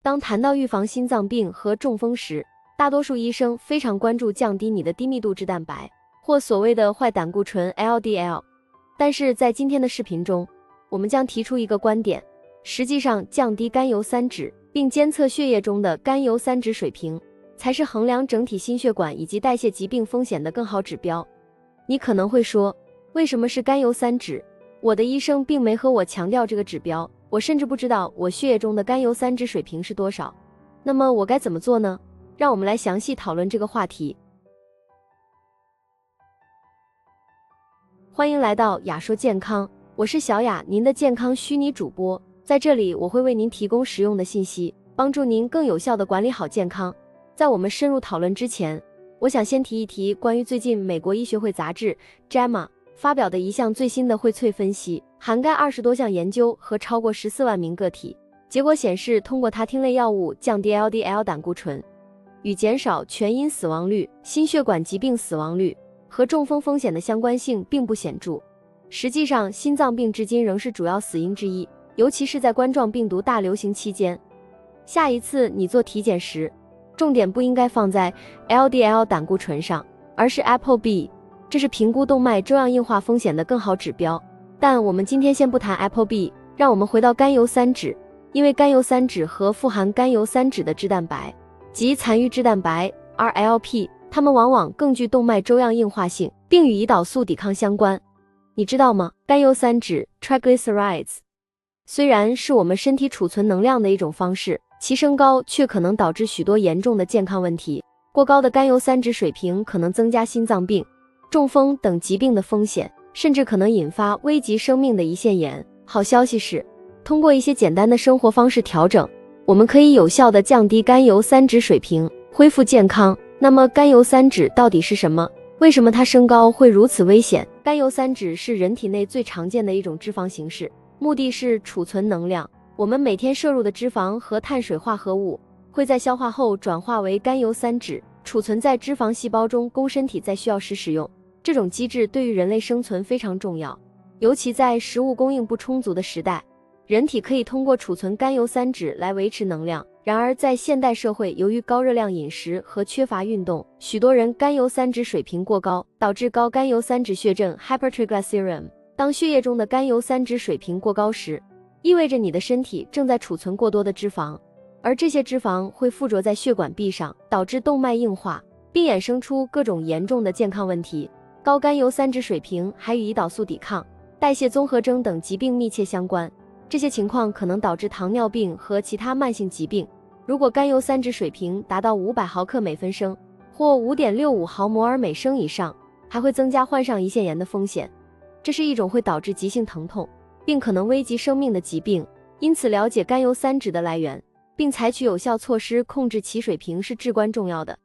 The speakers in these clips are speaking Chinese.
当谈到预防心脏病和中风时，大多数医生非常关注降低你的低密度脂蛋白，或所谓的坏胆固醇 LDL。但是在今天的视频中，我们将提出一个观点，实际上降低甘油三酯，并监测血液中的甘油三酯水平，才是衡量整体心血管以及代谢疾病风险的更好指标。你可能会说，为什么是甘油三酯？我的医生并没和我强调这个指标，我甚至不知道我血液中的甘油三酯水平是多少。那么我该怎么做呢？让我们来详细讨论这个话题。欢迎来到雅说健康，我是小雅，您的健康虚拟主播。在这里，我会为您提供实用的信息，帮助您更有效地管理好健康。在我们深入讨论之前，我想先提一提关于最近美国医学会杂志 JAMA 发表的一项最新的荟萃分析，涵盖20多项研究和超过14万名个体。结果显示，通过他汀类药物降低 LDL 胆固醇，与减少全因死亡率、心血管疾病死亡率和中风风险的相关性并不显著。实际上，心脏病至今仍是主要死因之一，尤其是在冠状病毒大流行期间。下一次你做体检时，重点不应该放在 LDL 胆固醇上，而是 ApoB， 这是评估动脉粥样硬化风险的更好指标。但我们今天先不谈 ApoB， 让我们回到甘油三酯，因为甘油三酯和富含甘油三酯的脂蛋白及残余脂蛋白 RLP， 它们往往更具动脉粥样硬化性，并与胰岛素抵抗相关。你知道吗？甘油三酯 triglycerides 虽然是我们身体储存能量的一种方式，其升高却可能导致许多严重的健康问题。过高的甘油三酯水平可能增加心脏病、中风等疾病的风险，甚至可能引发危及生命的胰腺炎。好消息是，通过一些简单的生活方式调整，我们可以有效地降低甘油三酯水平，恢复健康。那么甘油三酯到底是什么？为什么它升高会如此危险？甘油三酯是人体内最常见的一种脂肪形式，目的是储存能量。我们每天摄入的脂肪和碳水化合物会在消化后转化为甘油三酯，储存在脂肪细胞中，供身体在需要时使用。这种机制对于人类生存非常重要，尤其在食物供应不充足的时代，人体可以通过储存甘油三酯来维持能量。然而在现代社会，由于高热量饮食和缺乏运动，许多人甘油三酯水平过高，导致高甘油三酯血症 hypertriglyceridemia。 当血液中的甘油三酯水平过高时，意味着你的身体正在储存过多的脂肪，而这些脂肪会附着在血管壁上，导致动脉硬化，并衍生出各种严重的健康问题。高甘油三酯水平还与胰岛素抵抗、代谢综合征等疾病密切相关，这些情况可能导致糖尿病和其他慢性疾病。如果甘油三酯水平达到500毫克每分升或 5.65 毫摩尔每升以上，还会增加患上胰腺炎的风险。这是一种会导致急性疼痛并可能危及生命的疾病，因此了解甘油三酯的来源，并采取有效措施控制其水平是至关重要的。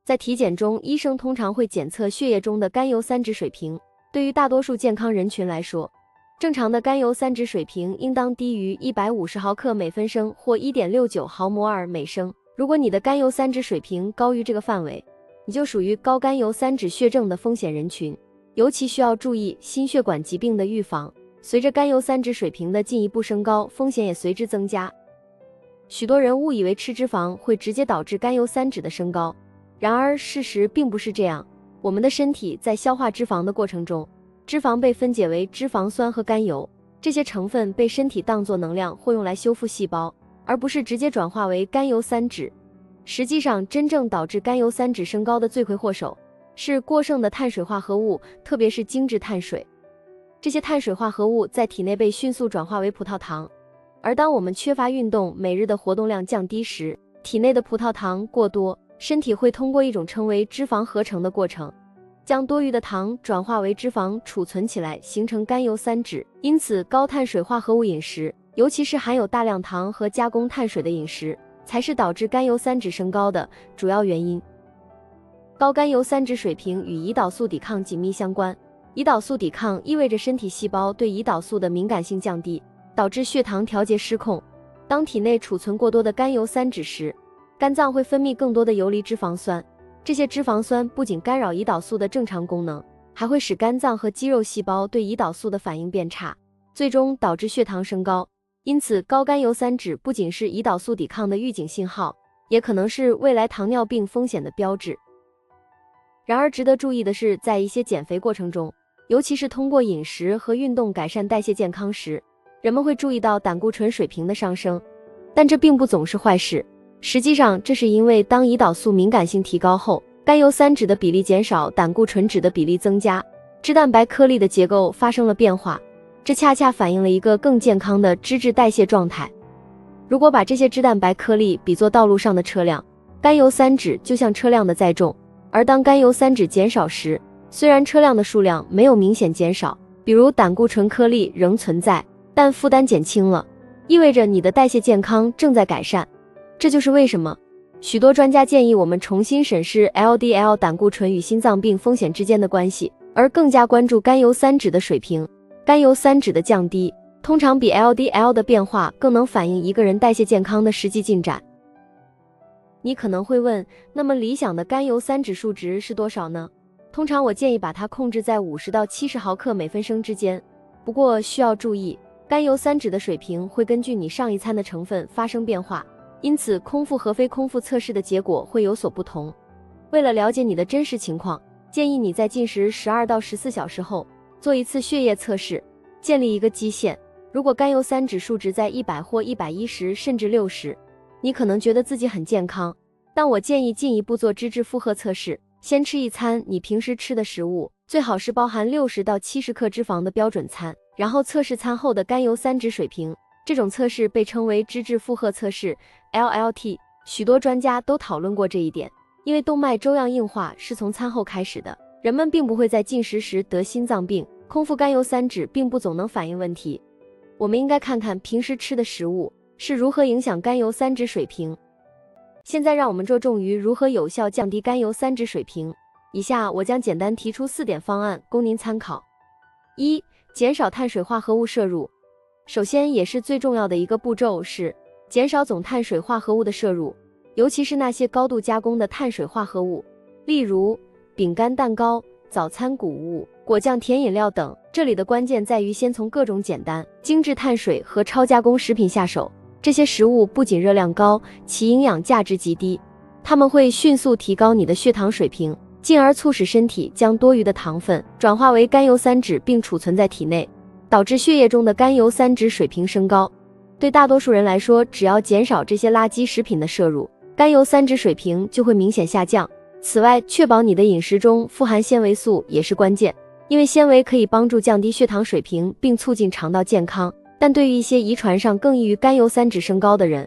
在体检中，医生通常会检测血液中的甘油三酯水平。对于大多数健康人群来说，正常的甘油三酯水平应当低于150毫克每分升或 1.69 毫摩尔每升。如果你的甘油三酯水平高于这个范围，你就属于高甘油三酯血症的风险人群，尤其需要注意心血管疾病的预防。随着甘油三酯水平的进一步升高，风险也随之增加。许多人误以为吃脂肪会直接导致甘油三酯的升高，然而事实并不是这样。我们的身体在消化脂肪的过程中，脂肪被分解为脂肪酸和甘油，这些成分被身体当作能量或用来修复细胞，而不是直接转化为甘油三酯。实际上，真正导致甘油三酯升高的罪魁祸首是过剩的碳水化合物，特别是精制碳水。这些碳水化合物在体内被迅速转化为葡萄糖，而当我们缺乏运动，每日的活动量降低时，体内的葡萄糖过多，身体会通过一种称为脂肪合成的过程，将多余的糖转化为脂肪储存起来，形成甘油三酯。因此，高碳水化合物饮食，尤其是含有大量糖和加工碳水的饮食，才是导致甘油三酯升高的主要原因。高甘油三酯水平与胰岛素抵抗紧密相关。胰岛素抵抗意味着身体细胞对胰岛素的敏感性降低，导致血糖调节失控。当体内储存过多的甘油三酯时，肝脏会分泌更多的游离脂肪酸，这些脂肪酸不仅干扰胰岛素的正常功能，还会使肝脏和肌肉细胞对胰岛素的反应变差，最终导致血糖升高。因此，高甘油三酯不仅是胰岛素抵抗的预警信号，也可能是未来糖尿病风险的标志。然而，值得注意的是，在一些减肥过程中，尤其是通过饮食和运动改善代谢健康时，人们会注意到胆固醇水平的上升，但这并不总是坏事。实际上，这是因为当胰岛素敏感性提高后，甘油三酯的比例减少，胆固醇酯的比例增加，脂蛋白颗粒的结构发生了变化，这恰恰反映了一个更健康的脂质代谢状态。如果把这些脂蛋白颗粒比作道路上的车辆，甘油三酯就像车辆的载重，而当甘油三酯减少时，虽然车辆的数量没有明显减少，比如胆固醇颗粒仍存在，但负担减轻了，意味着你的代谢健康正在改善。这就是为什么许多专家建议我们重新审视 LDL 胆固醇与心脏病风险之间的关系，而更加关注甘油三酯的水平。甘油三酯的降低通常比 LDL 的变化更能反映一个人代谢健康的实际进展。你可能会问，那么理想的甘油三酯数值是多少呢？通常我建议把它控制在50到70毫克每分升之间。不过需要注意，甘油三酯的水平会根据你上一餐的成分发生变化，因此空腹和非空腹测试的结果会有所不同。为了了解你的真实情况，建议你在进食12到14小时后做一次血液测试，建立一个基线。如果甘油三酯数值在100或110甚至60，你可能觉得自己很健康，但我建议进一步做脂质负荷测试，先吃一餐你平时吃的食物，最好是包含60到70克脂肪的标准餐，然后测试餐后的甘油三酯水平。这种测试被称为脂质负荷测试 LLT， 许多专家都讨论过这一点。因为动脉粥样硬化是从餐后开始的，人们并不会在进食时得心脏病，空腹甘油三酯并不总能反映问题。我们应该看看平时吃的食物是如何影响甘油三酯水平。现在让我们着重于如何有效降低甘油三酯水平。以下我将简单提出4点方案供您参考。1. 减少碳水化合物摄入。首先也是最重要的一个步骤是减少总碳水化合物的摄入，尤其是那些高度加工的碳水化合物，例如饼干、蛋糕、早餐谷物、果酱、甜饮料等。这里的关键在于先从各种简单、精致碳水和超加工食品下手。这些食物不仅热量高，其营养价值极低，它们会迅速提高你的血糖水平，进而促使身体将多余的糖分转化为甘油三酯并储存在体内，导致血液中的甘油三酯水平升高。对大多数人来说，只要减少这些垃圾食品的摄入，甘油三酯水平就会明显下降。此外，确保你的饮食中富含纤维素也是关键，因为纤维可以帮助降低血糖水平并促进肠道健康。但对于一些遗传上更易于甘油三酯升高的人，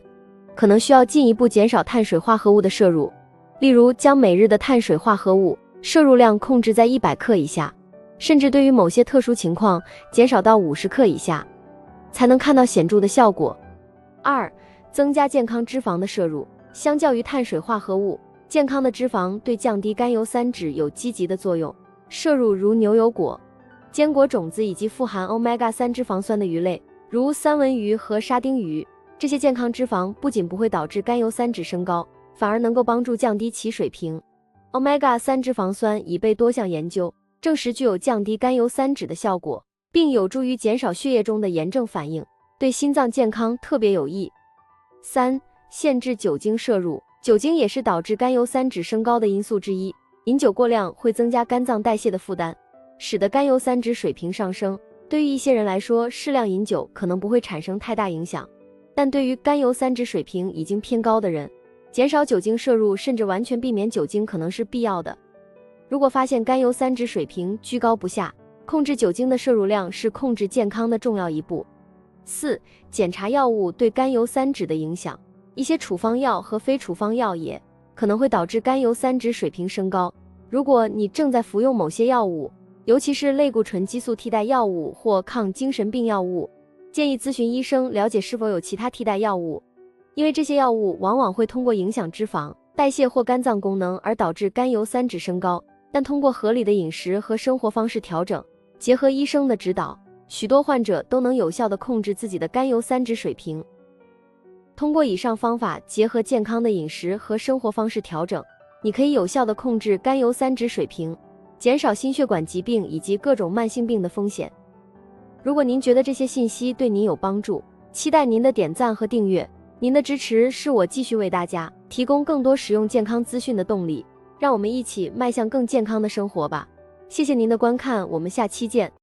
可能需要进一步减少碳水化合物的摄入，例如将每日的碳水化合物摄入量控制在100克以下，甚至对于某些特殊情况减少到50克以下，才能看到显著的效果。2. 增加健康脂肪的摄入。相较于碳水化合物，健康的脂肪对降低甘油三酯有积极的作用。摄入如牛油果、坚果种子以及富含 Omega-3 脂肪酸的鱼类，如三文鱼和沙丁鱼，这些健康脂肪不仅不会导致甘油三酯升高，反而能够帮助降低其水平。Omega-3 脂肪酸已被多项研究证实具有降低甘油三酯的效果，并有助于减少血液中的炎症反应，对心脏健康特别有益。3. 限制酒精摄入。酒精也是导致甘油三酯升高的因素之一，饮酒过量会增加肝脏代谢的负担，使得甘油三酯水平上升。对于一些人来说，适量饮酒可能不会产生太大影响，但对于甘油三酯水平已经偏高的人，减少酒精摄入甚至完全避免酒精可能是必要的。如果发现甘油三酯水平居高不下，控制酒精的摄入量是控制健康的重要一步。4. 检查药物对甘油三酯的影响。一些处方药和非处方药也可能会导致甘油三酯水平升高。如果你正在服用某些药物，尤其是类固醇激素替代药物或抗精神病药物，建议咨询医生了解是否有其他替代药物，因为这些药物往往会通过影响脂肪代谢或肝脏功能而导致甘油三酯升高。但通过合理的饮食和生活方式调整，结合医生的指导，许多患者都能有效地控制自己的甘油三酯水平。通过以上方法，结合健康的饮食和生活方式调整，你可以有效地控制甘油三酯水平，减少心血管疾病以及各种慢性病的风险。如果您觉得这些信息对您有帮助，期待您的点赞和订阅，您的支持是我继续为大家提供更多实用健康资讯的动力。让我们一起迈向更健康的生活吧。谢谢您的观看，我们下期见。